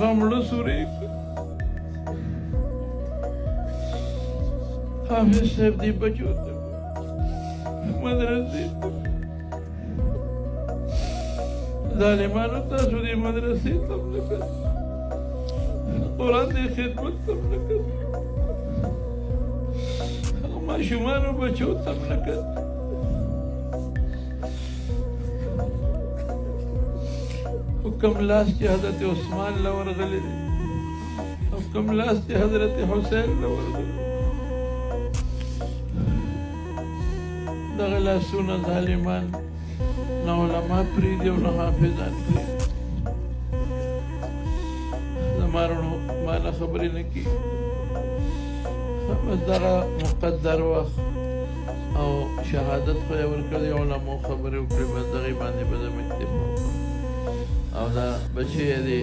غمر سوری حافظ صاحب دی بچو مدرسې ظالمانو تاسو دې مدرسې ته هم نه کړ قرآن دې خدمت ته هم نه کړ هغه ماشومانو بچو ته هم نه کړ حکم لاس چې حضرت عثمان له ورغلی دی حکم لاس چې حضرت حسین له ورغلی دغه لاسونه ظالمان نه علما پرېږدي او نه حافظان پرېږدي زما وروڼو ما نه خبرې نه کېږي بس دغه مقدر وخت او شهادت خو یې ورکړی علماو خبرې وکړې بس دغې باندې به زه اکتفا وکړم او دا بچی یې دی